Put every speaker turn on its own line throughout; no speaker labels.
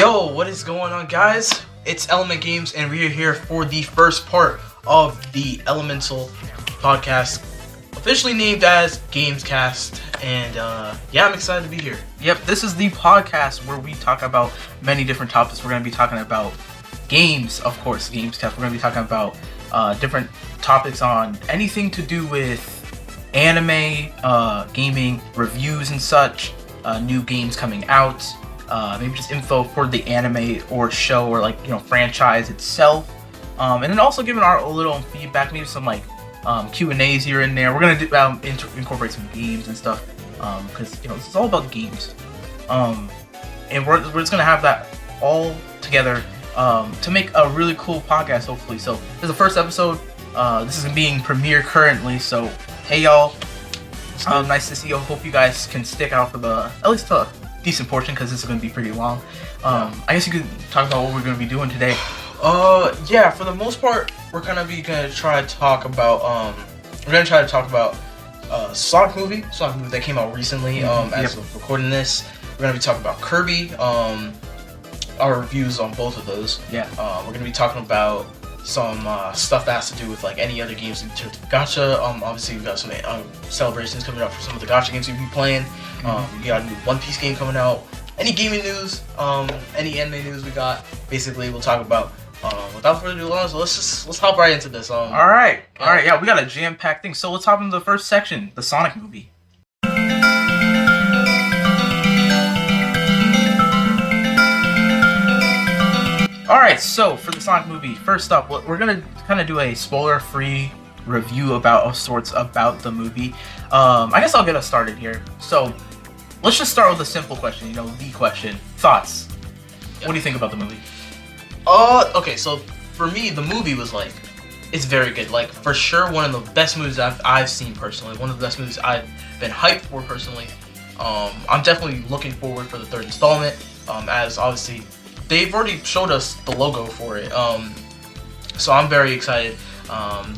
Yo, what is going on, guys? It's Element Games, and we are here for the first part of the Elemental podcast, officially named as GamezCast. And yeah, I'm excited to be here.
Yep, this is the podcast where we talk about many different topics. We're going to be talking about games, of course, GamezCast. We're going to be talking about different topics on anything to do with anime, gaming, reviews and such, new games coming out, maybe just info for the anime or show or franchise itself, and then also giving our little feedback, maybe some Q&As here and there. We're gonna do, incorporate some games and stuff, because this is all about games, and we're just gonna have that all together to make a really cool podcast, hopefully. So this is the first episode. This is being premiered currently, so hey y'all, nice to see you. Hope you guys can stick out for at least a decent portion, because this is going to be pretty long. I guess you could talk about what we're going to be doing today.
Yeah, for the most part, we're gonna try to talk about Sonic movie that came out recently. As of recording this, we're gonna be talking about Kirby. Our reviews on both of those.
Yeah.
We're gonna be talking about some stuff that has to do with any other games in terms of gacha. Obviously we got some celebrations coming up for some of the gacha games we'll be playing. We got a new One Piece game coming out. Any gaming news, any anime news we got, basically we'll talk about. Without further ado, let's hop right into this.
All right, yeah, we got a jam-packed thing. So let's hop into the first section, the Sonic movie. Alright, so for the Sonic movie, first up, we're going to kind of do a spoiler-free review of sorts about the movie. I guess I'll get us started here. So, let's just start with a simple question, the question. Thoughts? What do you think about the movie?
Okay, so for me, the movie was it's very good. For sure, one of the best movies I've seen personally. One of the best movies I've been hyped for personally. I'm definitely looking forward for the third installment, as obviously they've already showed us the logo for it, so I'm very excited.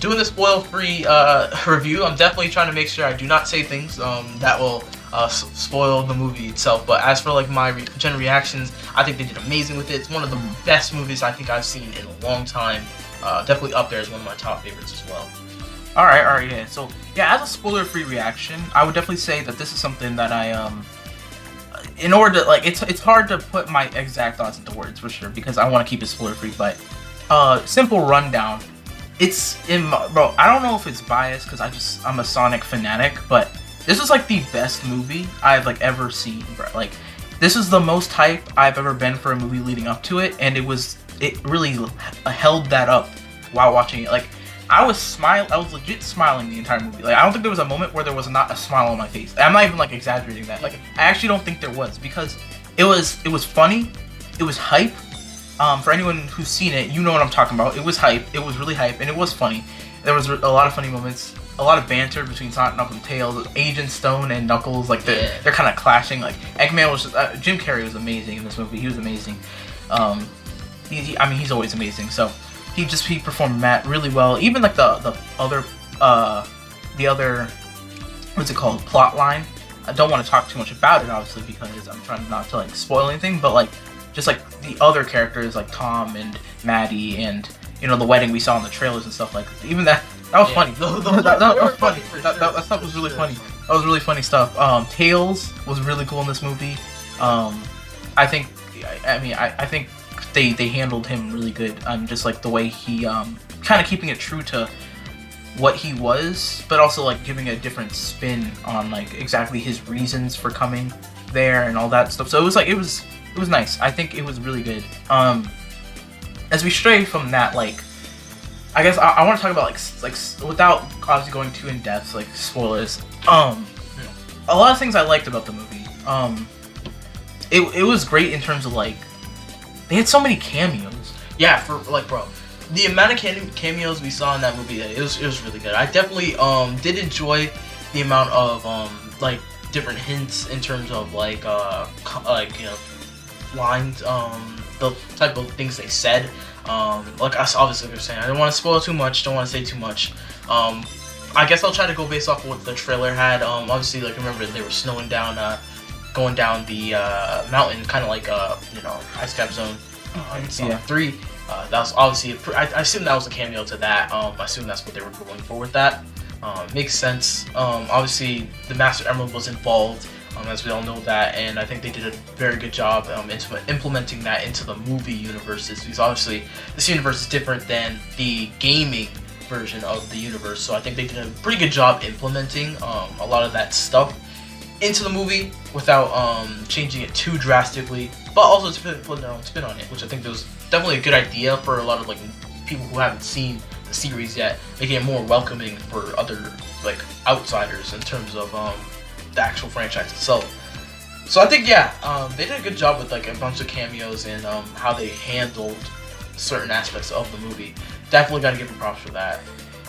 Doing the spoil-free review, I'm definitely trying to make sure I do not say things that will spoil the movie itself. But as for my general reactions, I think they did amazing with it. It's one of the best movies I think I've seen in a long time. Definitely up there as one of my top favorites as well.
All right, yeah. So yeah, as a spoiler-free reaction, I would definitely say that this is something that I in order to it's hard to put my exact thoughts into words for sure, because I want to keep it spoiler free. But simple rundown, bro, I don't know if it's biased because I'm a Sonic fanatic, but this is the best movie I've ever seen, bro. This is the most hype I've ever been for a movie leading up to it, and it really held that up while watching it. I was legit smiling the entire movie. I don't think there was a moment where there was not a smile on my face. I'm not even exaggerating that. I actually don't think there was, because it was funny, it was hype. For anyone who's seen it, you know what I'm talking about. It was hype, it was really hype, and it was funny. There was a lot of funny moments, a lot of banter between Sonic, Knuckles, and Tails, Agent Stone and Knuckles. They're kind of clashing. Eggman was just, Jim Carrey was amazing in this movie. He was amazing. He's always amazing. So he performed Matt really well. Even the other what's it called, plot line. I don't want to talk too much about it, obviously, because I'm trying not to spoil anything. But just the other characters Tom and Maddie, and the wedding we saw in the trailers and stuff even that was funny. That was funny. That stuff was really funny. That was really funny stuff. Tails was really cool in this movie. I think they handled him really good. Just the way he kind of keeping it true to what he was, but also giving a different spin on exactly his reasons for coming there and all that stuff. So it was nice. I think it was really good. As we stray from that, I guess I want to talk about without obviously going too in depth, spoilers. A lot of things I liked about the movie. It was great in terms of they had so many cameos.
Yeah, for bro, the amount of cameos we saw in that movie, it was really good. I definitely did enjoy the amount of different hints in terms of lines, the type of things they said. Obviously they're saying, I don't want to spoil too much, don't want to say too much. I guess I'll try to go based off of what the trailer had. Obviously, remember they were snowing down going down the mountain, kind of like Ice Cap Zone in Sonic 3. That was obviously I assume that was a cameo to that. I assume that's what they were going for with that. Makes sense. Obviously, the Master Emerald was involved, as we all know that, and I think they did a very good job implementing that into the movie universes, because obviously this universe is different than the gaming version of the universe, so I think they did a pretty good job implementing a lot of that stuff into the movie without changing it too drastically, but also putting their own spin on it, which I think was definitely a good idea for a lot of people who haven't seen the series yet, making it more welcoming for other outsiders in terms of the actual franchise itself. So I think they did a good job with a bunch of cameos and how they handled certain aspects of the movie. Definitely got to give them props for that.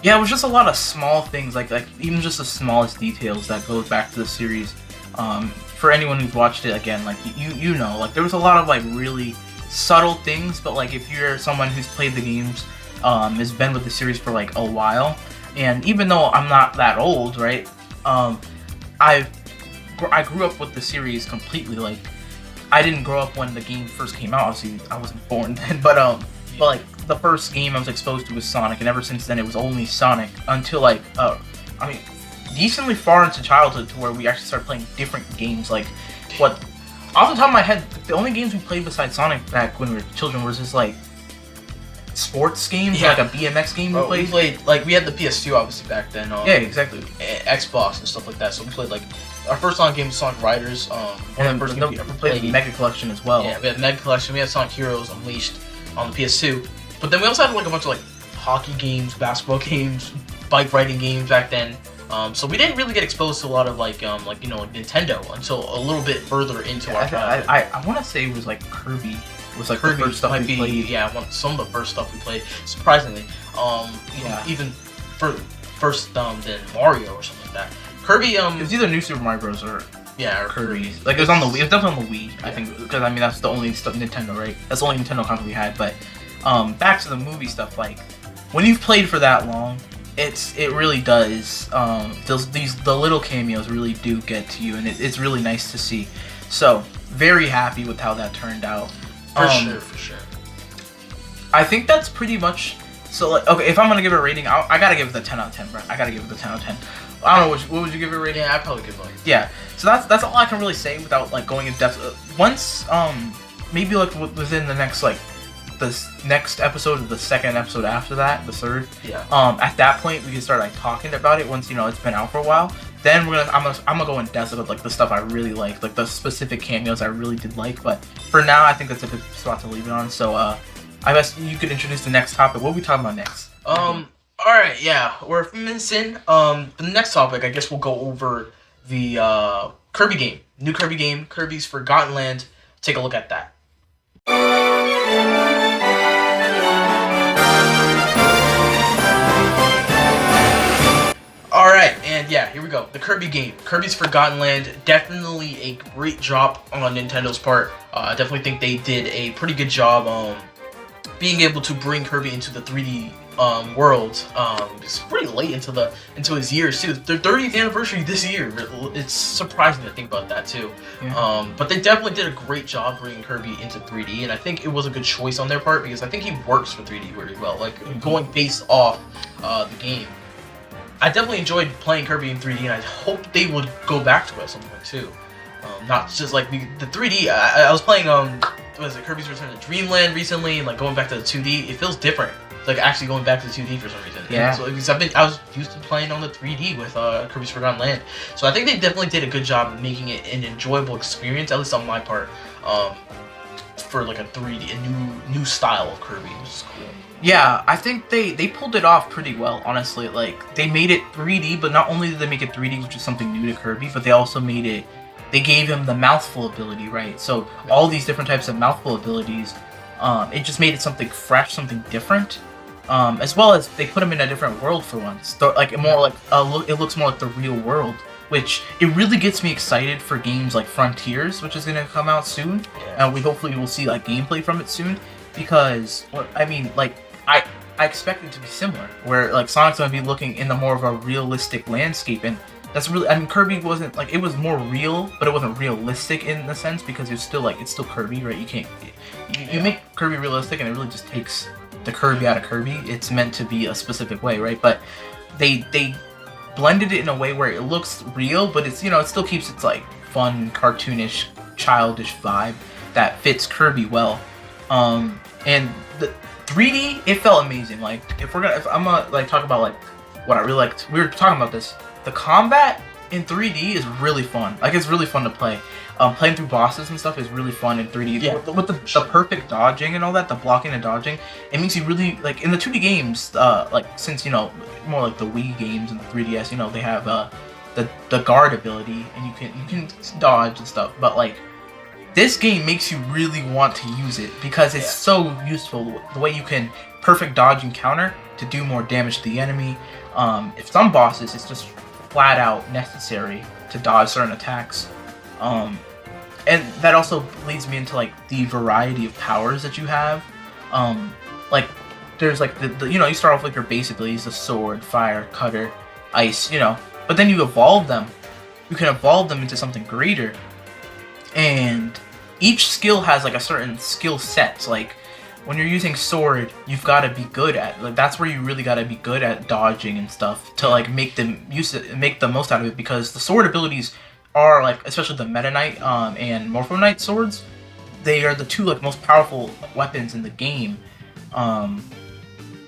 Yeah, it was just a lot of small things, like even just the smallest details that goes back to the series. For anyone who's watched it again, you know, there was a lot of really subtle things, but if you're someone who's played the games, has been with the series for a while, and even though I'm not that old, right? I grew up with the series completely. I didn't grow up when the game first came out. Obviously, I wasn't born then, but the first game I was exposed to was Sonic, and ever since then it was only Sonic until decently far into childhood, to where we actually started playing different games. What, off the top of my head, the only games we played besides Sonic back when we were children was just sports games, a BMX game we played.
We had the PS2 obviously back then.
Yeah, exactly.
Xbox and stuff like that. So we played our first Sonic game was Sonic Riders.
And then we played the Mega Collection as well.
Yeah, we had Mega Collection. We had Sonic Heroes Unleashed on the PS2. But then we also had a bunch of hockey games, basketball games, bike riding games back then. So we didn't really get exposed to a lot of Nintendo until a little bit further into our childhood.
I want to say it was Kirby. It was
Kirby
the first stuff we played.
Yeah, some of the first stuff we played. Surprisingly, even first than Mario or something like that. Kirby.
It was either New Super Mario Bros. Or
Kirby.
It was on the Wii. It was definitely on the Wii. Yeah. I think, because that's the only stuff Nintendo, right? That's the only Nintendo console we had. But back to the movie stuff. When you've played for that long, it really does. The little cameos really do get to you, and it's really nice to see. So very happy with how that turned out.
For sure.
I think that's pretty much. So okay, if I'm gonna give it a rating, I gotta give it a 10 out of 10, bro. I gotta give it a 10 out of 10. I don't know, what would you give it a rating?
Yeah, I'd probably give it
Yeah. So that's all I can really say without going in depth. Once maybe within the next the next episode, or the second episode after that, the third.
Yeah.
At that point we can start talking about it once it's been out for a while. Then I'm gonna go in depth about the stuff I really like the specific cameos I really did like. But for now, I think that's a good spot to leave it on. So I guess you could introduce the next topic. What are we talking about next?
All right, yeah, we're a few minutes in. The next topic, I guess we'll go over the Kirby game, new Kirby game, Kirby's Forgotten Land. Take a look at that. Alright, and yeah, here we go. The Kirby game. Kirby's Forgotten Land. Definitely a great job on Nintendo's part. I definitely think they did a pretty good job being able to bring Kirby into the 3D world. It's pretty late into his years too. Their 30th anniversary this year. It's surprising to think about that too. Yeah. But they definitely did a great job bringing Kirby into 3D, and I think it was a good choice on their part, because I think he works for 3D very well. Going based off the game. I definitely enjoyed playing Kirby in 3D, and I hope they would go back to it at some point too. Not just the 3D. I was playing Kirby's Return to Dreamland recently, and going back to the 2D. It feels different. Actually going back to the 2D for some reason.
Yeah.
So because I was used to playing on the 3D with Kirby's Forgotten Land, so I think they definitely did a good job of making it an enjoyable experience, at least on my part. For a 3D, a new style of Kirby, which is cool.
Yeah, I think they pulled it off pretty well, honestly. They made it 3D, but not only did they make it 3D, which is something new to Kirby, but they also they gave him the mouthful ability, right? So all these different types of mouthful abilities, it just made it something fresh, something different. As well as they put him in a different world for once. It looks more like the real world, which it really gets me excited for games like Frontiers, which is gonna come out soon.
Yeah.
And we hopefully will see gameplay from it soon, because I expect it to be similar, where Sonic's gonna be looking in the more of a realistic landscape, and that's really. I mean, Kirby wasn't like it was more real, but it wasn't realistic in the sense because it's still Kirby, right? You can't you make Kirby realistic, and it really just takes the Kirby out of Kirby. It's meant to be a specific way, right? But they blended it in a way where it looks real, but it's it still keeps its like fun, cartoonish, childish vibe that fits Kirby well. And the 3D, it felt amazing. Like if I'm gonna like talk about like what I really liked, we were talking about this. The combat in 3D is really fun. Like it's really fun to play. Playing through bosses and stuff is really fun in 3D.
Yeah.
With the perfect dodging and all that, the blocking and dodging, it makes you really like in the 2D games. Like since more like the Wii games and the 3DS, they have the guard ability and you can dodge and stuff. But like this game makes you really want to use it because it's so useful. The way you can perfect dodge and counter to do more damage to the enemy. If some bosses, it's just flat out necessary to dodge certain attacks. And that also leads me into like the variety of powers that you have. Like there's like the you start off with your base abilities, the sword, fire, cutter, ice, but then you evolve them. You can evolve them into something greater. And each skill has like a certain skill set. Like when you're using sword, you've got to be good at that's where you really got to be good at dodging and stuff to like make the most out of it, because the sword abilities are like, especially the Meta Knight and Morpho Knight swords, they are the two like most powerful weapons in the game,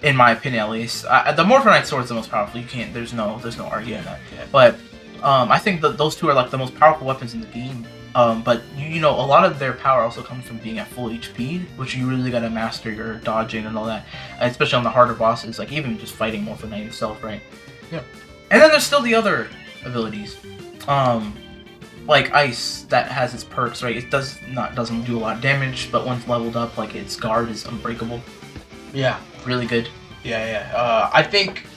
in my opinion at least. The Morpho Knight sword is the most powerful. There's no arguing that. But I think that those two are like the most powerful weapons in the game. But a lot of their power also comes from being at full HP, which you really gotta master your dodging and all that, especially on the harder bosses, like even just fighting Morpho Knight himself, right? Yeah. And then there's still the other abilities, like Ice, that has its perks, right? It doesn't do a lot of damage, but once leveled up, like its guard is unbreakable.
Yeah.
Really good.
Yeah. I think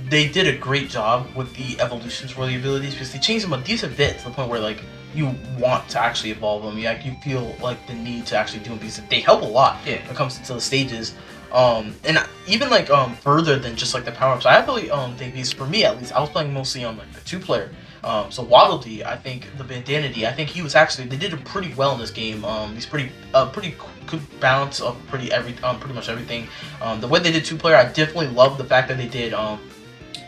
they did a great job with the evolutions for the abilities because they changed them a decent bit to the point where like you want to actually evolve them. You feel like the need to actually do them because they help a lot when it comes to the stages. And even like further than just like the power-ups, I really think these, for me at least, I was playing mostly on like the 2-player. So Waddle Dee, I think the Bandanity, I think he was actually, they did it pretty well in this game. He's pretty good balance of pretty much everything. The way they did 2-player, I definitely love the fact that they did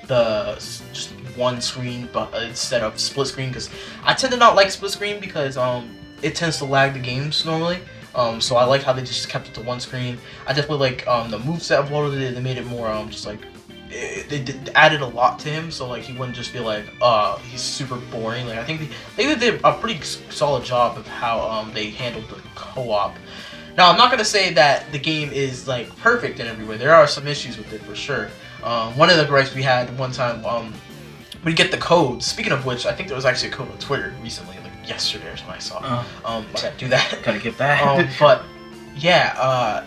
the just one screen but instead of split screen, because I tend to not like split screen because it tends to lag the games normally. So I like how they just kept it to one screen. I definitely like the moveset of Waddle Dee. They made it more just like they added a lot to him, so like he wouldn't just feel like he's super boring. Like I think they did a pretty solid job of how they handled the co-op. Now I'm not gonna say that the game is like perfect in every way. There are some issues with it for sure. One of the gripes we had one time, when you get the code. Speaking of which, I think there was actually a code on Twitter recently, like yesterday or something I saw. Gotta do that.
Gotta get that.
But yeah,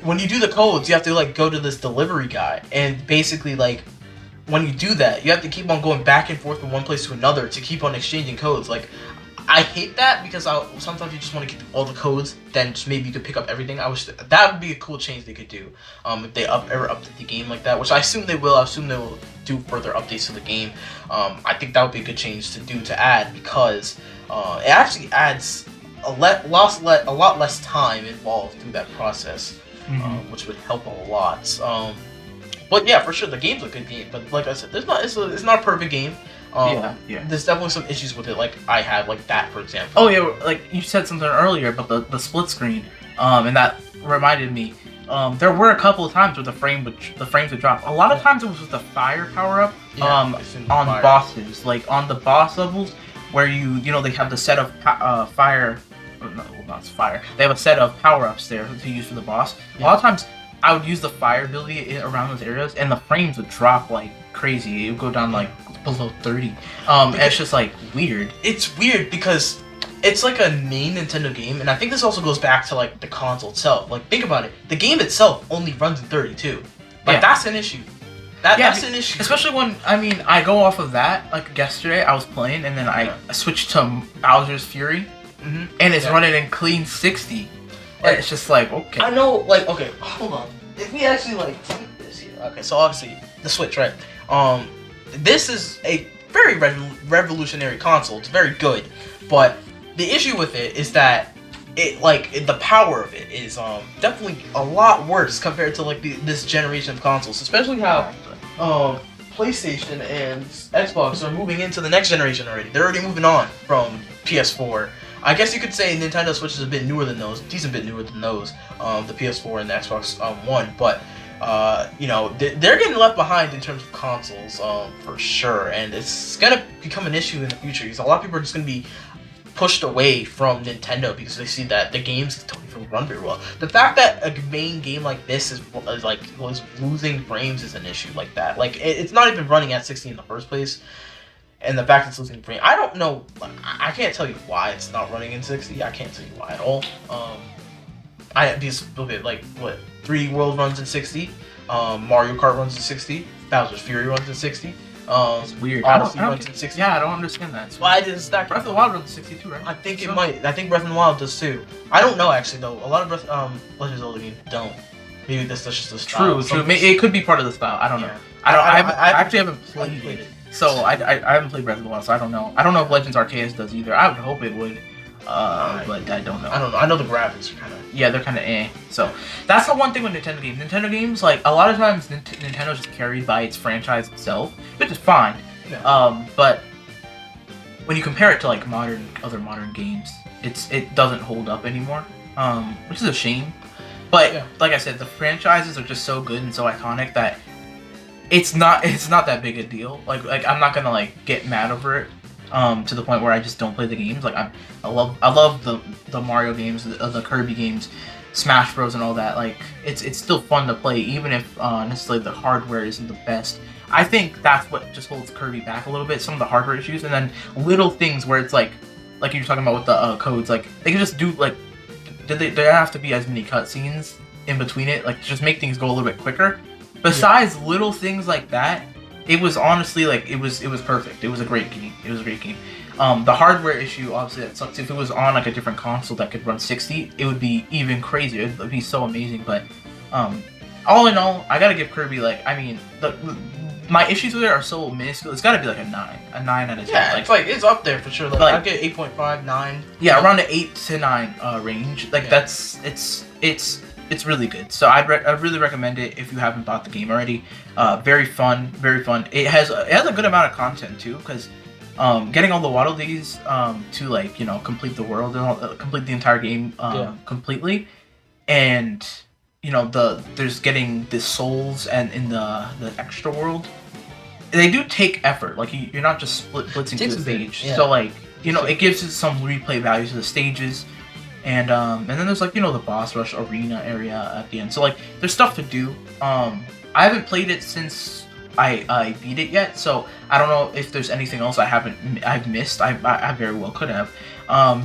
when you do the codes, you have to like go to this delivery guy, and basically like when you do that, you have to keep on going back and forth from one place to another to keep on exchanging codes. Like I hate that because sometimes you just want to get all the codes, then just maybe you could pick up everything. I wish that would be a cool change they could do if they ever update the game like that, which I assume they will. I assume they will do further updates to the game. I think that would be a good change to add, because it actually adds a lot less time involved through that process, which would help a lot. But yeah, for sure, the game's a good game. But like I said, it's not a perfect game. There's definitely some issues with it, like I had, like that, for example.
Oh yeah, like you said something earlier about the split screen, and that reminded me. There were a couple of times where the frames would drop. A lot of times it was with the fire power up on bosses, like on the boss levels, where they have the set of fire. Or no, not fire. They have a set of power ups there to use for the boss. A lot of times I would use the fire ability around those areas, and the frames would drop like crazy. It would go down like below 30. It's just like weird.
It's weird because it's like a main Nintendo game, and I think this also goes back to like the console itself. Like think about it, the game itself only runs in 32. Like that's an issue. That's an issue. Especially when
I go off of that. Like yesterday, I was playing, and then I switched to Bowser's Fury, and it's running in clean 60. Like, it's just like, okay.
I know, like, okay, hold on. If we actually like take this here, okay, so obviously the Switch, right? This is a very revolutionary console. It's very good, but the issue with it is that the power of it is definitely a lot worse compared to like this generation of consoles, especially how PlayStation and Xbox are moving into the next generation already. They're already moving on from PS4. I guess you could say Nintendo Switch is a bit newer than those, decent bit newer than those, the PS4 and the Xbox One, but they're getting left behind in terms of consoles for sure, and it's gonna become an issue in the future because a lot of people are just gonna be pushed away from Nintendo because they see that the games don't even run very well. The fact that a main game like this was losing frames is an issue like that. Like it's not even running at 60 in the first place, and the fact it's losing frames, I don't know. I can't tell you why it's not running in 60. I can't tell you why at all. Like what 3 World runs in 60, Mario Kart runs in 60, Bowser's Fury runs in 60.
It's weird.
Odyssey runs in 60.
Yeah, I don't understand that.
Why did it stack?
Breath of the Wild runs in 62, right?
I think it might. I think Breath of the Wild does too. I don't know actually though. A lot of Legend of Zelda games don't. Maybe that's just the style.
True. It could be part of the style. I don't know. I actually haven't played it. So I haven't played Breath of the Wild, so I don't know. I don't know if Legends Arceus does either. I would hope it would, but I don't know.
I don't know. I know the graphics are kind of
they're kind of eh. So that's the one thing with Nintendo games. Nintendo games, like a lot of times, Nintendo's just carried by its franchise itself, which is fine. Yeah. But when you compare it to like other modern games, it doesn't hold up anymore, which is a shame. But like I said, the franchises are just so good and so iconic that it's not that big a deal. Like I'm not gonna like get mad over it to the point where I just don't play the games. Like I love the Mario games, the Kirby games, Smash Bros and all that. Like it's still fun to play even if necessarily the hardware isn't the best. I think that's what just holds Kirby back a little bit, some of the hardware issues, and then little things where it's like you're talking about with the codes, like they can just do like there have to be as many cutscenes in between it, like just make things go a little bit quicker. Besides little things like that, it was honestly like it was perfect. It was a great game. The hardware issue, obviously, that sucks. If it was on like a different console that could run 60, it would be even crazier. It would be so amazing. But all in all, I gotta give Kirby my issues with it are so minuscule. It's gotta be like a 9 out of 10.
Yeah, it's up there for sure. Like I get 8.5, 9.
Yeah, around the 8 to 9 range. Like it's really good. So I'd really recommend it if you haven't bought the game already. Very fun. It has a good amount of content too, because getting all the Waddle Dees to complete the world and complete the entire game completely, and there's getting the souls and in the extra world. They do take effort. Like you're not just blitzing through the stage. Yeah. So it gives it some replay value to the stages. And then there's the boss rush arena area at the end. So there's stuff to do. I haven't played it since I beat it yet, so I don't know if there's anything else I've missed. I very well could have.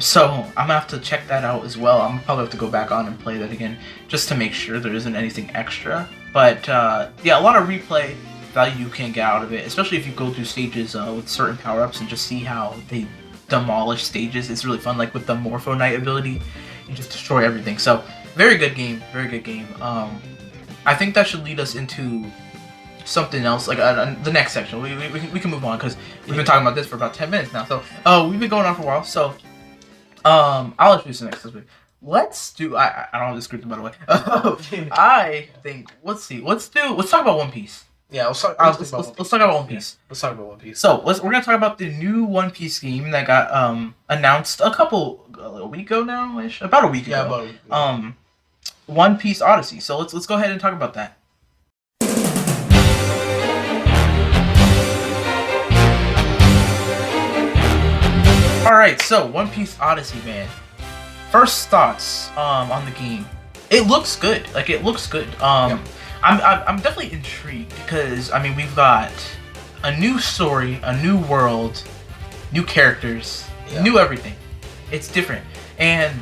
So I'm gonna have to check that out as well. I'm probably have to go back on and play that again just to make sure there isn't anything extra. But a lot of replay value you can get out of it, especially if you go through stages with certain power-ups and just see how they demolish stages. It's really fun, like with the Morpho Knight ability, you just destroy everything. So very good game. I think that should lead us into something else, like the next section. We can move on because we've been talking about this for about 10 minutes now. So we've been going on for a while. So I'll introduce the next one. Let's do. I don't have the script by the way. I think let's talk about One Piece.
Yeah, let's talk
about One Piece.
Let's talk about One Piece.
So we're gonna talk about the new One Piece game that got announced a week ago now-ish, about a week ago.
About a week ago.
One Piece Odyssey. So let's go ahead and talk about that. All right, so One Piece Odyssey, man. First thoughts on the game. It looks good. It looks good. I'm definitely intrigued because we've got a new story, a new world, new characters, new everything. It's different, and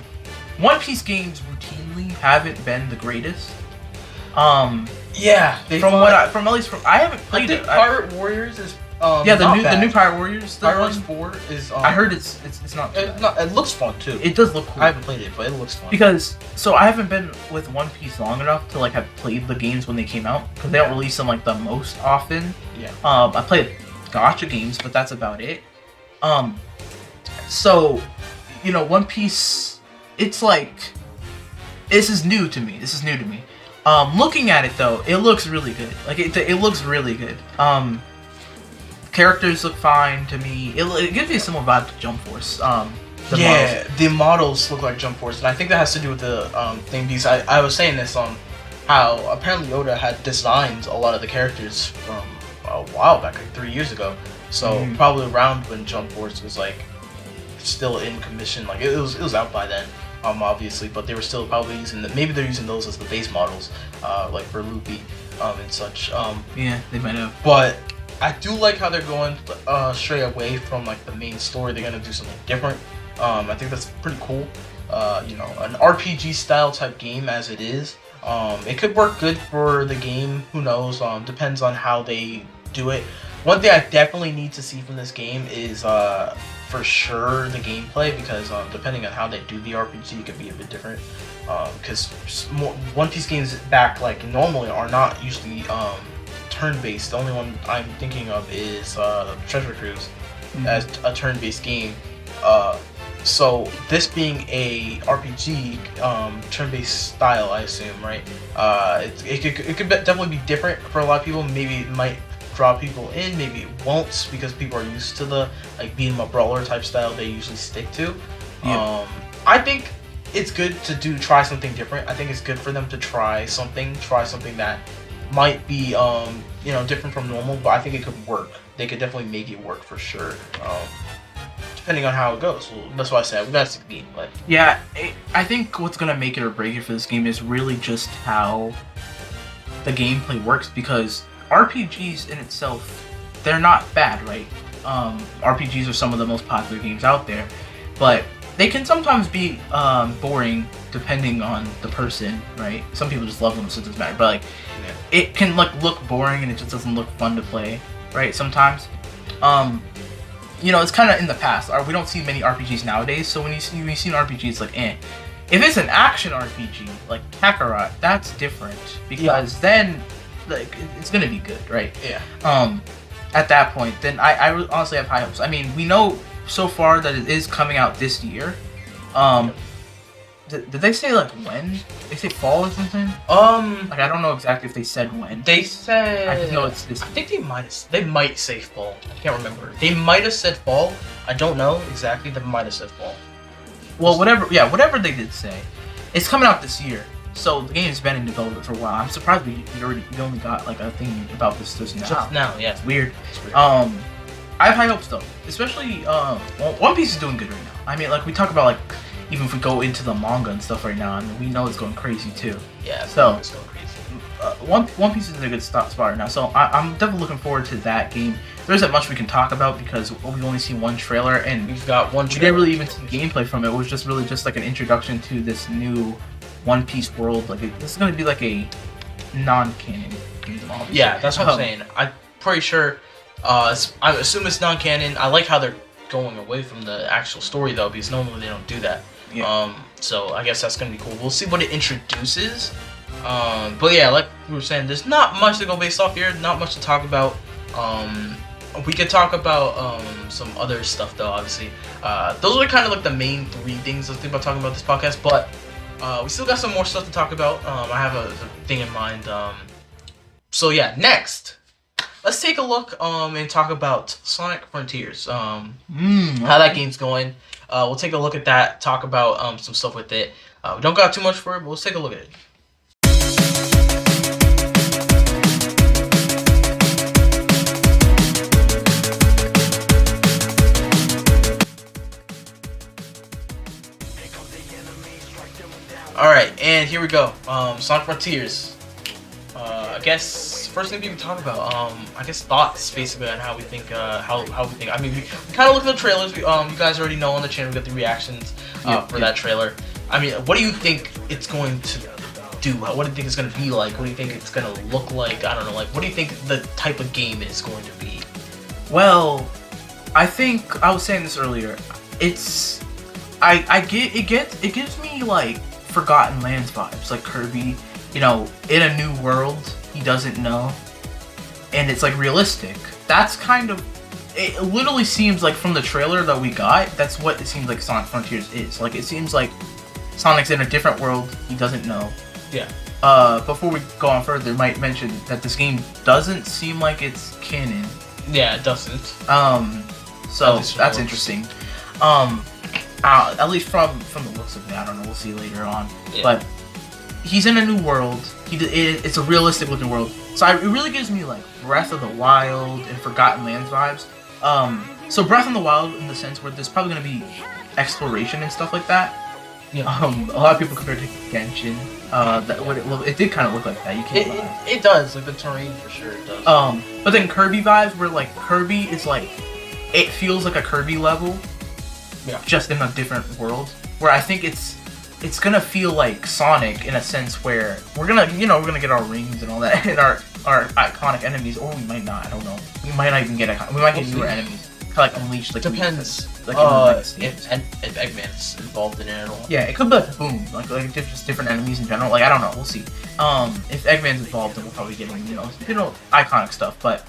One Piece games routinely haven't been the greatest.
I
haven't played it.
Pirate Warriors is
the new Pirate Warriors.
Pirate Warriors 4 is.
I heard it's not.
It looks fun too.
It does look cool.
I haven't played it, but it looks fun.
Because I haven't been with One Piece long enough to have played the games when they came out because they don't release them the most often.
Yeah.
I played gacha games, but that's about it. So, One Piece, it's like, this is new to me. Looking at it though, it looks really good. Like it looks really good. Characters look fine to me. It gives me a similar vibe to Jump Force.
The models look like Jump Force, and I think that has to do with the thing, because I was saying this on how apparently Oda had designed a lot of the characters from a while back, like 3 years ago. So probably around when Jump Force was like still in commission, like it was out by then, obviously, but they were still probably using maybe they're using those as the base models, like for Luffy, and such.
Yeah, they might have.
But I do like how they're going stray away from like the main story. They're gonna do something different. I think that's pretty cool. An RPG style type game as it is. It could work good for the game. Who knows? Depends on how they do it. One thing I definitely need to see from this game is for sure the gameplay, because depending on how they do the RPG, it could be a bit different. Because One Piece games back like normally are not usually turn-based. The only one I'm thinking of is Treasure Cruise as a turn-based game. So this being a RPG, turn-based style, I assume, right? It could definitely be different for a lot of people. Maybe it might draw people in, maybe it won't, because people are used to the like being a brawler type style they usually stick to. Yeah. I think it's good to try something different. I think it's good for them to try something that might be different from normal, but I think it could work. They could definitely make it work for sure. Depending on how it goes. Well, that's why I said we gotta see the gameplay.
Yeah, I think what's gonna make it or break it for this game is really just how the gameplay works, because RPGs in itself, they're not bad, right? RPGs are some of the most popular games out there, but they can sometimes be boring depending on the person, right? Some people just love them, so it doesn't matter. But like, it can like look boring and it just doesn't look fun to play, right? Sometimes. It's kind of in the past. We don't see many RPGs nowadays, so when you see an RPG, it's like, eh. If it's an action RPG, like Kakarot, that's different, because then, like, it's gonna be good, right?
Yeah.
At that point, then I honestly have high hopes. I mean, we know so far that it is coming out this year. Did they say like when? They say fall or something? Like I don't know exactly if they said when.
They said.
I just know it's this.
I think they might say fall. I can't remember. They might have said fall. I don't know exactly. They might have said fall.
Well, whatever they did say, it's coming out this year. So the game's been in development for a while. I'm surprised we only got like a thing about this just now.
Just now, yeah.
It's weird. I have high hopes though, especially One Piece is doing good right now. I mean, like we talk about like. Even if we go into the manga and stuff right now, I mean, we know it's going crazy too.
Yeah,
so
it's going crazy.
One Piece is in a good spot right now, so I'm definitely looking forward to that game. There isn't much we can talk about because we've only seen one trailer, and
we've got one.
We didn't really even see gameplay from it. It was just really just like an introduction to this new One Piece world. Like this is going to be like a non-canon game, obviously.
Yeah, that's what I'm saying. I'm pretty sure. I assume it's non-canon. I like how they're going away from the actual story though, because normally they don't do that. Yeah. So I guess that's gonna be cool. We'll see what it introduces. But yeah, like we were saying, there's not much to go based off here. Not much to talk about. We could talk about some other stuff though. Obviously, those are kind of like the main three things I was thinking about talking about this podcast. But we still got some more stuff to talk about. I have a thing in mind. So yeah, next. Let's take a look and talk about Sonic Frontiers. How that game's going. We'll take a look at that, talk about some stuff with it. We don't got too much for it, but let's take a look at it. Alright, and here we go. Sonic Frontiers. I guess first thing we can talk about, I guess thoughts basically on how we think, how we think. I mean, we kind of look at the trailers. You guys already know on the channel we got the reactions for that trailer. I mean, what do you think it's going to do? What do you think it's going to be like? What do you think it's going to look like? I don't know. Like, what do you think the type of game is going to be?
Well, I think I was saying this earlier. It gives me like Forgotten Lands vibes, like Kirby. In a new world he doesn't know, and it's like realistic. that's kind of. It literally seems like from the trailer that we got, that's what it seems like Sonic Frontiers is. Like, it seems like Sonic's in a different world he doesn't know.
Yeah.
Before we go on further, might mention that this game doesn't seem like it's canon.
Yeah, it doesn't.
So that's interesting. At least from the looks of it, I don't know. We'll see later on. Yeah. But he's in a new world. It's a realistic looking world. So it really gives me like Breath of the Wild and Forgotten Lands vibes. So Breath of the Wild in the sense where there's probably gonna be exploration and stuff like that.
Yeah.
A lot of people compared to Genshin. It did kind of look like that. You can't.
It does, like the terrain for sure. It does.
But then Kirby vibes, where like Kirby is like, it feels like a Kirby level.
Yeah.
Just in a different world. Where I think it's gonna feel like Sonic in a sense where we're gonna get our rings and all that and our iconic enemies, or we might not. I don't know. We might not even get newer enemies. Like Unleashed, like
depends. If Eggman's involved in it at all.
Yeah, it could be like Boom, like just different enemies in general. Like I don't know, we'll see. If Eggman's involved, then we'll probably get iconic stuff. But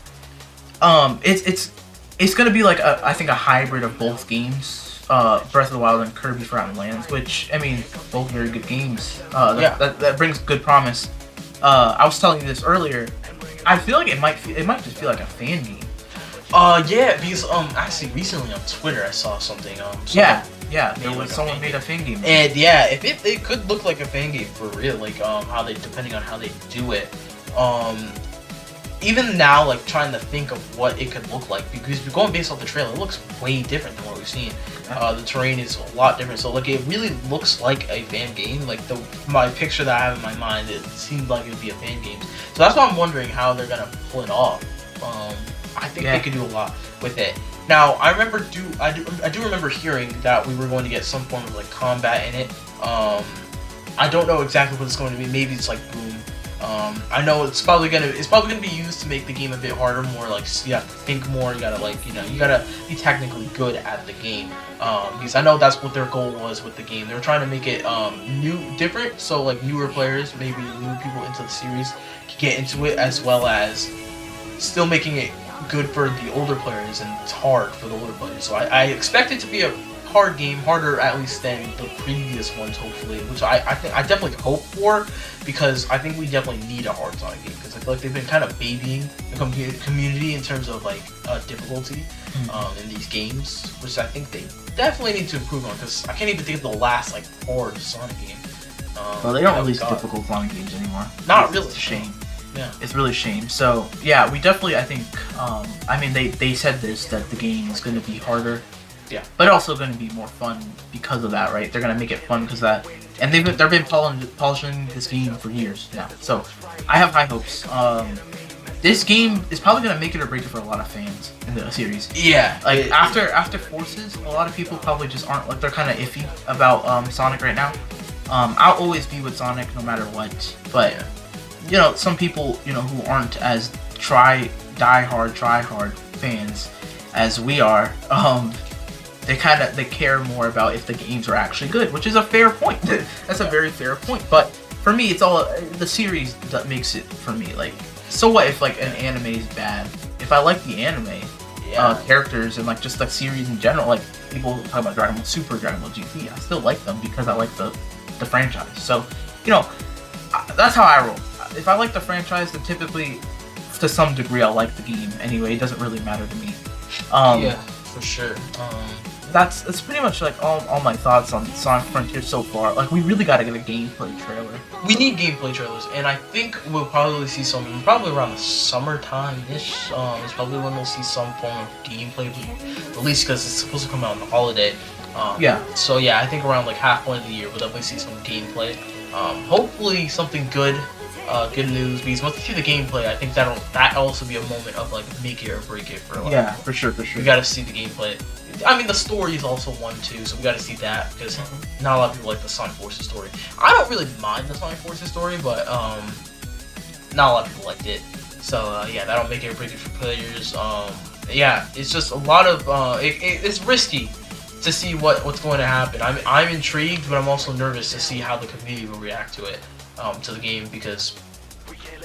it's gonna be like I think a hybrid of both games. Breath of the Wild and Kirby Forgotten Lands, which I mean, both very good games. That brings good promise. I was telling you this earlier. I feel like it might just feel like a fan game.
Yeah, because actually recently on Twitter I saw something.
There was someone made a fan game.
And yeah, if it could look like a fan game for real, like depending on how they do it. Even now, like trying to think of what it could look like, because we're going based off the trailer, it looks way different than what we've seen. The terrain is a lot different, so like it really looks like a fan game. Like my picture that I have in my mind, it seemed like it would be a fan game. So that's why I'm wondering how they're gonna pull it off. I think they could do a lot with it. Now I do remember hearing that we were going to get some form of like combat in it. I don't know exactly what it's going to be. Maybe it's like Boom. I know it's probably gonna be used to make the game a bit harder, more like you have to think more. You gotta you gotta be technically good at the game. Because I know that's what their goal was with the game. They were trying to make it different, so like newer players, maybe new people into the series, can get into it, as well as still making it good for the older players, and it's hard for the older players. So I expect it to be a hard game, harder at least than the previous ones, hopefully, which I definitely hope for, because I think we definitely need a hard Sonic game, because I feel like they've been kind of babying the community in terms of like difficulty in these games, which I think they definitely need to improve on, because I can't even think of the last like hard Sonic game.
Well, they don't release difficult Sonic games anymore.
Not really.
It's a shame.
Yeah.
It's really a shame. So yeah, we definitely, I think, I mean, they said this, that the game is going to be harder.
Yeah.
But also going to be more fun because of that, right? They're going to make it fun because of that. And they've been polishing this game for years now. So I have high hopes. This game is probably going to make it or break it for a lot of fans in the series.
Yeah.
Like after Forces, a lot of people probably just aren't, like, they're kind of iffy about Sonic right now. I'll always be with Sonic no matter what. But some people, who aren't as die hard fans as we are, they care more about if the games are actually good, which is a fair point. That's a very fair point. But for me, it's all the series that makes it for me. Like, so what if like an anime is bad? If I like the anime characters and like just the series in general, like people talk about Dragon Ball Super, Dragon Ball GT, I still like them because I like the franchise. So that's how I roll. If I like the franchise, then typically, to some degree, I'll like the game anyway. It doesn't really matter to me.
Yeah, for sure.
That's pretty much like all my thoughts on Sonic Frontier so far. Like, we really gotta get a gameplay trailer.
We need gameplay trailers, and I think we'll probably see some, probably around the summertime-ish. It's probably when we'll see some form of gameplay, at least because it's supposed to come out on the holiday. So yeah, I think around like halfway of the year, we'll definitely see some gameplay. Hopefully something good. Good news, because once you see the gameplay, I think that'll also be a moment of like make it or break it for a while.
Yeah, for sure.
We gotta see the gameplay. I mean, the story is also one too, so we gotta see that, because not a lot of people like the Sonic Forces story. I don't really mind the Sonic Forces story, but not a lot of people liked it. So yeah, that'll make it or break it for players. Yeah, it's just a lot of it's risky to see what's going to happen. I'm intrigued, but I'm also nervous to see how the community will react to it. To the game, because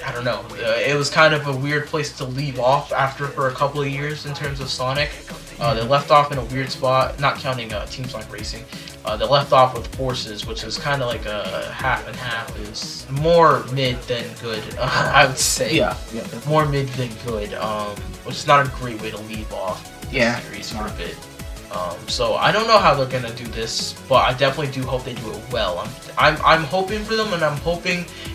I don't know. It was kind of a weird place to leave off after for a couple of years in terms of Sonic. They left off in a weird spot, not counting Team Sonic Racing. They left off with Forces, which is kind of like a half and half. Is more mid than good, I would say.
Yeah.
More mid than good, which is not a great way to leave off the series for a bit. So I don't know how they're gonna do this, but I definitely do hope they do it well. I'm hoping for them, and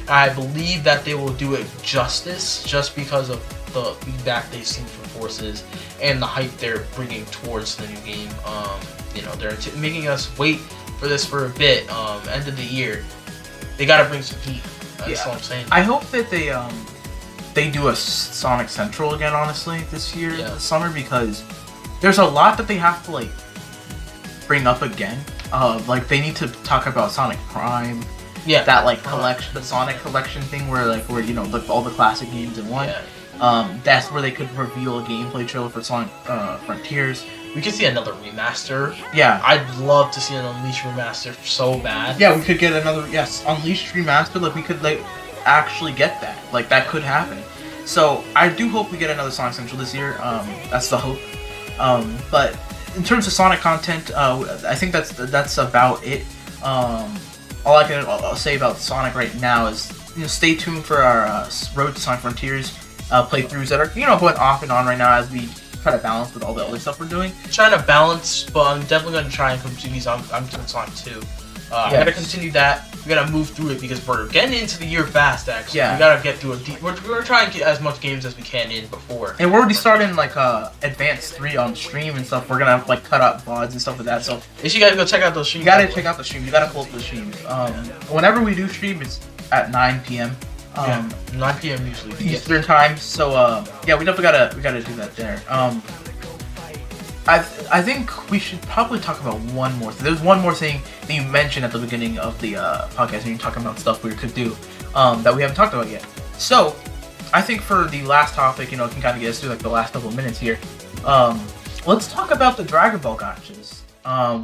I believe that they will do it justice, just because of the feedback they've seen from Forces and the hype they're bringing towards the new game. They're making us wait for this for a bit. End of the year, they gotta bring some heat. That's what I'm saying.
I hope that they do a Sonic Central again, honestly, this year, this summer, because there's a lot that they have to like bring up again. Like they need to talk about Sonic Prime. Yeah. That like collection, the Sonic collection thing, where all the classic games in one. Yeah. That's where they could reveal a gameplay trailer for Sonic Frontiers.
We could see another remaster.
Yeah.
I'd love to see an Unleashed remaster so bad.
Yeah, we could get another Unleashed remaster. Like we could actually get that. Like that could happen. So I do hope we get another Sonic Central this year. That's the hope. But in terms of Sonic content, I think that's about it. All I can say about Sonic right now is stay tuned for our Road to Sonic Frontiers playthroughs that are going off and on right now as we try to balance with all the other stuff we're doing.
Trying to balance, but I'm definitely going to try and continue I'm doing Sonic 2. I gotta continue that. We gotta move through it because we're getting into the year fast. Actually, we gotta get through we're trying to get as much games as we can in before.
And we're already starting like Advanced 3 on stream and stuff. We're gonna like cut out VODs and stuff like that. So
you guys go check out those streams.
You gotta check out the streams. You gotta pull up the streams. Whenever we do stream, it's at 9 p.m.
9 p.m. usually
Eastern time. So we definitely gotta do that there. I think we should probably talk about one more thing. There's one more thing that you mentioned at the beginning of the podcast when you're talking about stuff we could do that we haven't talked about yet. So, I think for the last topic, can kind of get us through like the last couple of minutes here. Let's talk about the Dragon Ball gotchas.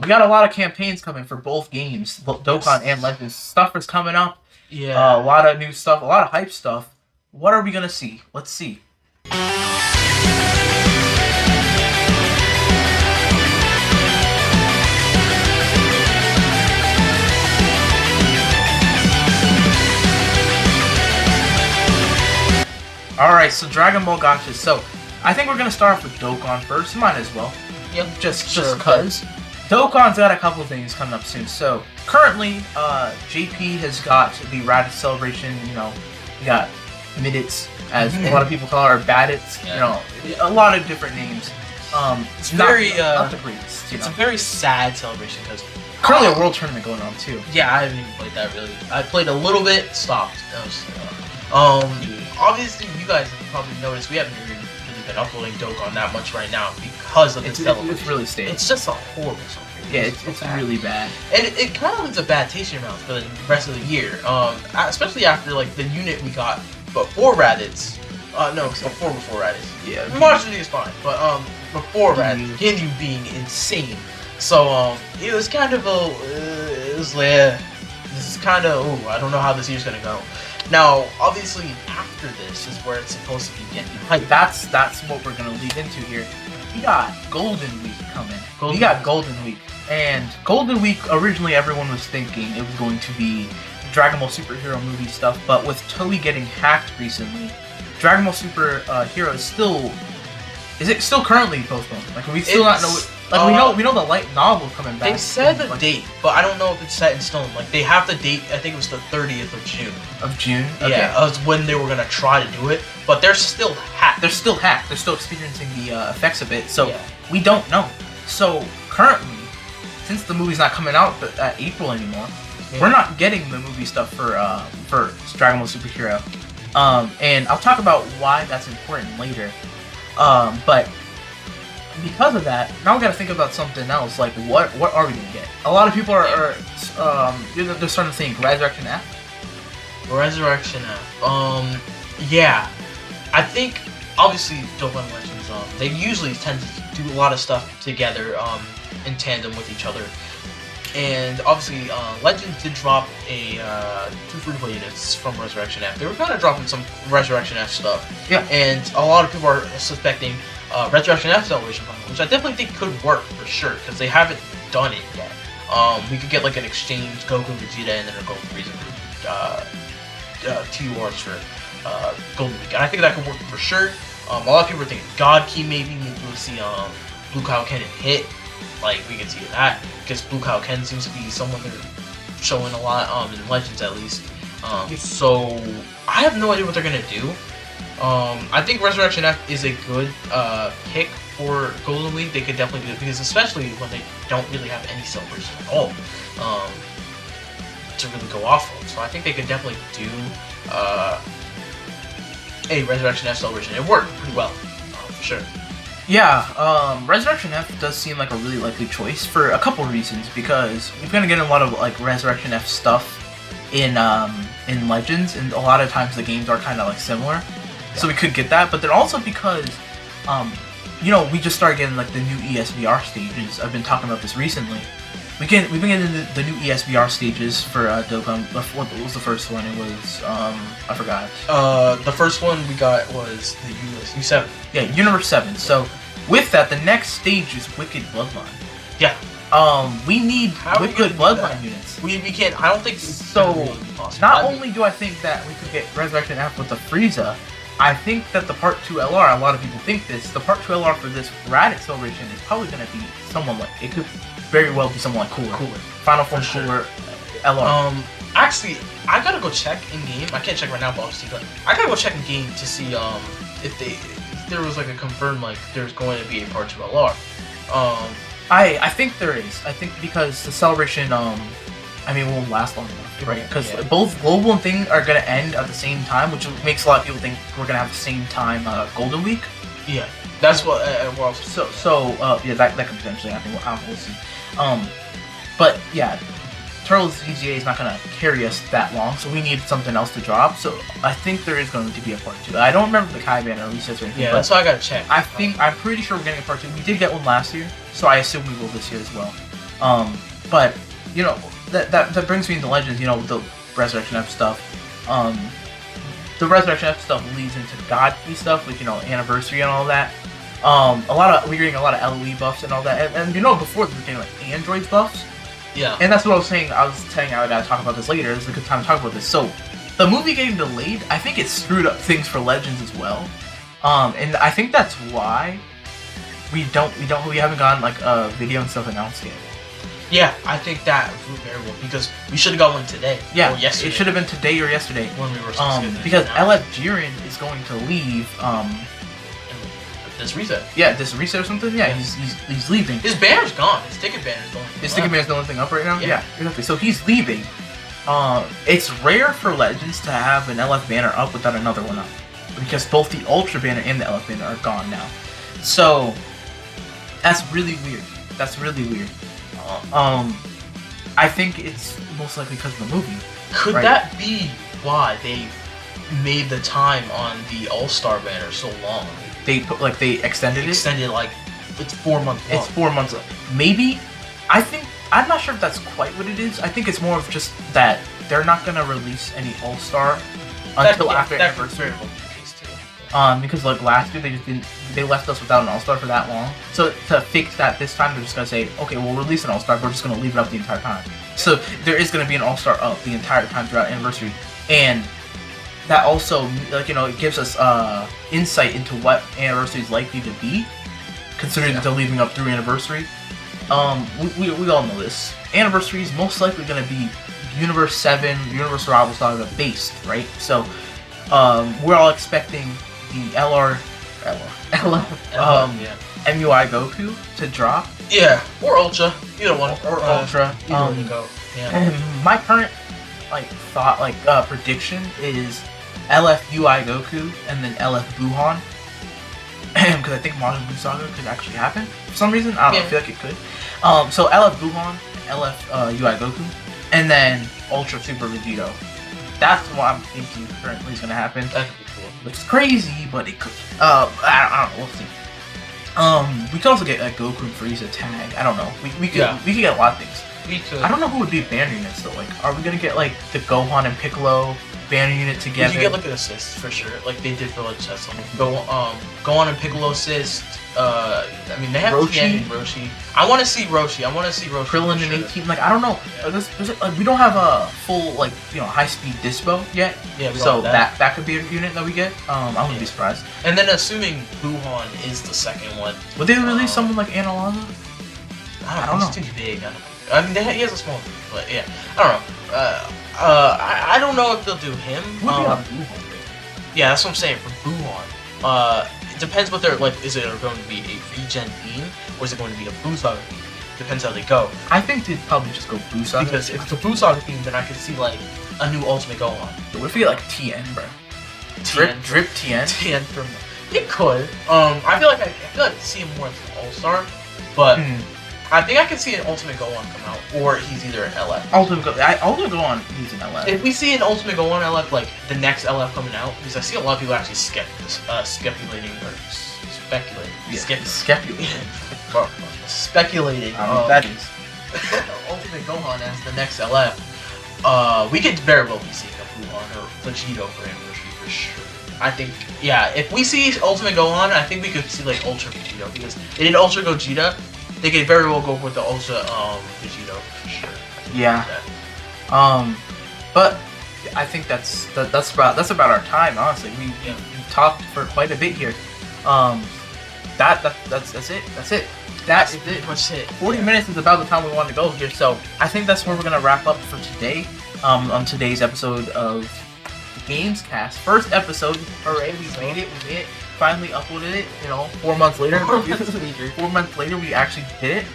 We got a lot of campaigns coming for both games, both Dokkan and Legends. Stuff is coming up.
Yeah.
A lot of new stuff, a lot of hype stuff. What are we gonna see? Let's see. Alright, so Dragon Ball gotchas. So, I think we're gonna start off with Dokkan first. Might as well.
Yep.
Just cause. Dokkan's got a couple of things coming up soon. So, currently, JP has got the Raditz Celebration. You got Midits, as a lot of people call it, or Badits. A lot of different names.
It's very
not the greatest.
It's a very sad celebration because
currently a world tournament going on too.
Yeah, I haven't even played that really. I played a little bit, stopped. That was obviously you guys have probably noticed we haven't really been uploading Dokkan that much right now because of this celebration.
It's really stale.
It's just a horrible celebration.
Yeah, it's really bad.
And it kind of leaves a bad taste in your mouth for the rest of the year. Especially after like the unit we got before Raditz. Before Raditz. Yeah. Marginally is fine, but before Raditz, Ginyu being insane. So it was kind of this is kind of I don't know how this year's gonna go. Now, obviously, after this is where it's supposed to be getting hype.
That's what we're gonna lead into here. We got Golden Week coming. We got Golden Week, and Golden Week originally everyone was thinking it was going to be Dragon Ball Superhero movie stuff, but with Toei getting hacked recently, Dragon Ball Super Hero is it still currently postponed? Like we still not know. Like we know the light novel coming back.
They said the date, but I don't know if it's set in stone. Like they have the date. I think it was the 30th of June.
Of June.
Okay. Yeah, was when they were gonna try to do it, but they're still hacked.
They're still hacked. They're still experiencing the effects of it. So we don't know. So currently, since the movie's not coming out at April anymore, we're not getting the movie stuff for Dragon Ball Superhero. And I'll talk about why that's important later. But because of that, now we gotta think about something else. Like, what are we gonna get? A lot of people are they're starting to think Resurrection F.
Resurrection F. Yeah. I think obviously Dokkan Legends. They usually tend to do a lot of stuff together, in tandem with each other. And obviously, Legends did drop a 2 free-to-play units from Resurrection F. They were kind of dropping some Resurrection F stuff.
Yeah.
And a lot of people are suspecting Resurrection F Celebration Bundle, which I definitely think could work for sure, because they haven't done it yet. We could get like an exchange Goku Vegeta and then a Goku Frieza for 2 Wars for Golden Week. And I think that could work for sure. A lot of people are thinking God Key maybe. Maybe we'll see Blue Kaioken hit. Like, we can see that, because Blue Kaioken seems to be someone they're showing a lot, in Legends at least. So, I have no idea what they're going to do. I think Resurrection F is a good pick for Golden Week. They could definitely do it, because especially when they don't really have any Celebration at all to really go off of. So I think they could definitely do a Resurrection F Celebration. It worked pretty well, for sure.
Yeah, Resurrection F does seem like a really likely choice for a couple reasons, because we're gonna get a lot of like Resurrection F stuff in Legends, and a lot of times the games are kind of like similar, so we could get that. But then also because, you know, we just started getting like the new ESVR stages. I've been talking about this recently. We've been getting the new ESVR stages for Dokkan. What was the first one? It was I forgot.
The first one we got was the U7.
Yeah, Universe 7. So with that, the next stage is Wicked Bloodline.
Yeah.
We need Wicked Bloodline units.
We can't. I don't think
so.
Really possible.
Not only do I think that we could get Resurrection F with the Frieza, I think that the Part 2 LR. A lot of people think this. The Part 2 LR for this Raditz Celebration is probably going to be someone like, it could very well be someone like Cooler. Final Form Cooler LR.
Actually, I gotta go check in game. I can't check right now, but obviously, but I gotta go check in game to see if there was like a confirmed like there's going to be a Part 2 LR.
I think there is. I think because the celebration I mean, won't last long enough, right? Because both Global and Thing are gonna end at the same time, which makes a lot of people think we're gonna have the same time Golden Week.
Yeah, that's what. Well,
yeah, that could potentially happen. We'll see. But yeah, Turtles EZA is not gonna carry us that long, so we need something else to drop. So I think there is going to be a Part 2. I don't remember the Kai Banner releases or anything.
Yeah, that's why I gotta check.
I'm pretty sure we're getting a Part 2. We did get one last year, so I assume we will this year as well. But you know, that brings me into Legends. You know, the Resurrection F stuff. The Resurrection F stuff leads into God Key stuff, like, you know, Anniversary and all that. We're getting a lot of LOE buffs and all that, and you know, before we were getting like Android buffs.
Yeah.
And that's what I was saying. I was saying I gotta talk about this later. This is a good time to talk about this. So, the movie getting delayed, I think it screwed up things for Legends as well. And I think that's why we haven't gotten like a video and stuff announced yet.
Yeah, I think that was very well, because we should have got one today.
Yeah,
or yesterday.
It should have been today or yesterday.
When we were supposed to
because LF Jiren is going to leave.
This reset.
Yeah, this reset or something. Yeah, he's leaving.
His banner's gone. His ticket banner's gone.
His ticket banner's the only thing up right now.
Yeah,
exactly. So he's leaving. It's rare for Legends to have an LF banner up without another one up, because both the Ultra banner and the LF banner are gone now. So that's really weird. I think it's most likely because of the movie.
Could that be why they made the time on the All-Star banner so long?
They extended it?
Extended, like, it's 4 months long.
It's 4 months long. Maybe, I'm not sure if that's quite what it is. I think it's more of just that they're not going to release any All-Star until after Anniversary. Because like last year they left us without an All-Star for that long. So to fix that this time, they're just gonna say, okay, we'll release an All-Star, but we're just gonna leave it up the entire time. So there is gonna be an All-Star up the entire time throughout Anniversary, and that also, like, you know, it gives us insight into what Anniversary is likely to be, considering that they're leaving up through Anniversary. We all know this. Anniversary is most likely gonna be Universe 7, Universe Rival Saga based, right? So we're all expecting the MUI Goku to drop.
Yeah, or Ultra, either one.
Or Ultra. And my current prediction is LF UI Goku and then LF Buhan, because I think Majin Buu Saga could actually happen for some reason. I don't know. I feel like it could. So LF Buhan, LF UI Goku, and then Ultra Super Vegito. That's what I'm thinking currently is going to happen.
That could be cool.
Which is crazy, but it could. I don't know. We'll see. We could also get a Goku and Frieza tag. I don't know. We could get a lot of things.
We could.
I don't know who would be banner units though. Like, are we gonna get like the Gohan and Piccolo banner unit together?
You get like an assist for sure, like they did for like Chess. Go on and Piccolo assist. I mean they have
Roshi?
Tien and Roshi. I want to see Roshi.
Krillin and 18. Like I don't know. Like, we don't have a full like high speed dispo yet.
Yeah, we
so
don't have
that could be a unit that we get. I wouldn't be surprised.
And then assuming Buhan is the second one,
would they release someone like Analyzer?
I don't know. He's too big. I mean, he has a small, but yeah, I don't know. I don't know if they'll do him. Yeah, that's what I'm saying for Buhan. It depends what they're like. Is it going to be a regen theme or is it going to be a Buu theme? Depends how they go.
I think they'd probably just go Buu Saga.
Because if it's a Buu theme, then I could see like a new Ultimate Gohan.
What if we get like Tien, bro? Drip Tien.
Tien from. It could. I feel like I see him more as an All-Star, but I think I could see an Ultimate Gohan come out, or he's either an LF.
Ultimate Gohan, he's an LF.
If we see an Ultimate Gohan LF, like the next LF coming out, because I see a lot of people actually speculating.
That is
Ultimate Gohan as the next LF. We could very well be seeing a Buhan or Vegito for Anniversary for sure. I think, yeah, if we see Ultimate Gohan, I think we could see like Ultra Vegito, because they did Ultra Gogeta. They could very well go with the Ultra Vegito for sure.
Yeah. But I think that's about our time. Honestly, we talked for quite a bit here. That's it. That's pretty much it. 40 minutes is about the time we want to go here, so I think that's where we're gonna wrap up for today. On today's episode of GamezCast, first episode. Hooray! We made it. Finally uploaded it. 4 months later. 4 months later, we actually did it.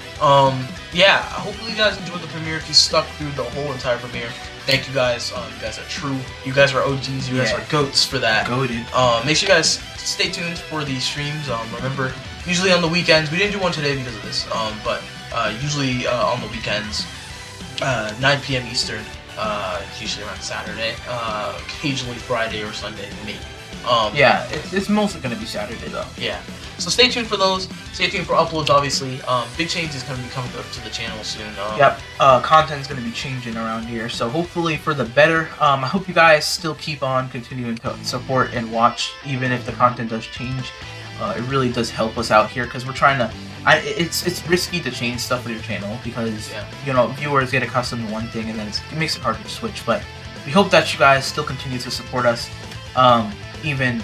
Yeah. Hopefully, you guys enjoyed the premiere. If you stuck through the whole entire premiere, thank you guys. You guys are true. You guys are OGs. You guys are goats for that.
Goated.
Make sure you guys stay tuned for these streams. Remember, usually on the weekends. We didn't do one today because of this. But usually on the weekends, 9 p.m. Eastern. Usually around Saturday. Occasionally Friday or Sunday, maybe.
Yeah, it's mostly gonna be Saturday though.
Yeah. So stay tuned for those. Stay tuned for uploads, obviously. Big change is gonna be coming up to the channel soon.
Yep. Content's gonna be changing around here, so hopefully for the better. I hope you guys still keep on continuing to support and watch, even if the content does change. It really does help us out here because we're trying to. It's risky to change stuff with your channel because viewers get accustomed to one thing and then it makes it hard to switch. But we hope that you guys still continue to support us. Even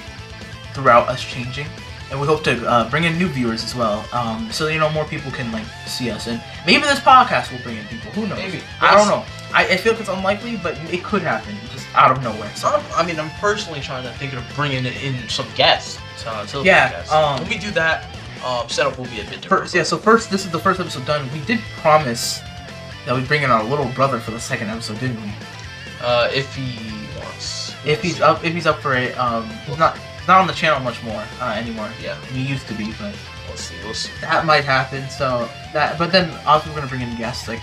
throughout us changing, and we hope to bring in new viewers as well, so more people can see us, and maybe this podcast will bring in people. Who knows? Maybe. I don't know. I feel like it's unlikely, but it could happen just out of nowhere. So
I'm personally trying to think of bringing in some guests to the
podcast.
When we do that, setup will be a bit different.
So first, this is the first episode done. We did promise that we'd bring in our little brother for the second episode, didn't we?
If he wants.
If he's up for it, he's not on the channel much more anymore.
Yeah,
he used to be, but
we'll see.
That might happen. So but then also we're gonna bring in guests further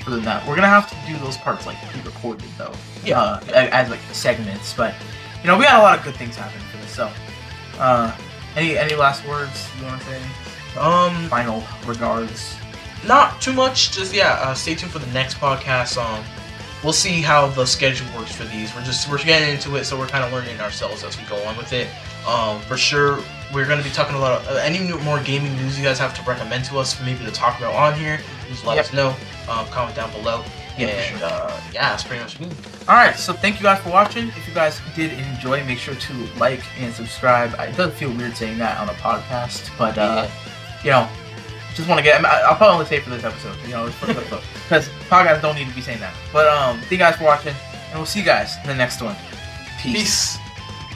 than that. We're gonna have to do those parts pre-recorded though.
Yeah.
As segments, but we got a lot of good things happening for this. So, any last words you want to say? Final regards.
Not too much. Just stay tuned for the next podcast. We'll see how the schedule works for these. We're getting into it, so we're kind of learning ourselves as we go on with it. For sure, we're going to be talking about any more gaming news you guys have to recommend to us, for maybe to talk about on here. Just let us know. Comment down below. And that's pretty much me.
Alright, so thank you guys for watching. If you guys did enjoy, make sure to like and subscribe. It does feel weird saying that on a podcast, but just want to get. I'll probably only say it for this episode, because podcasts don't need to be saying that. But thank you guys for watching, and we'll see you guys in the next one. Peace.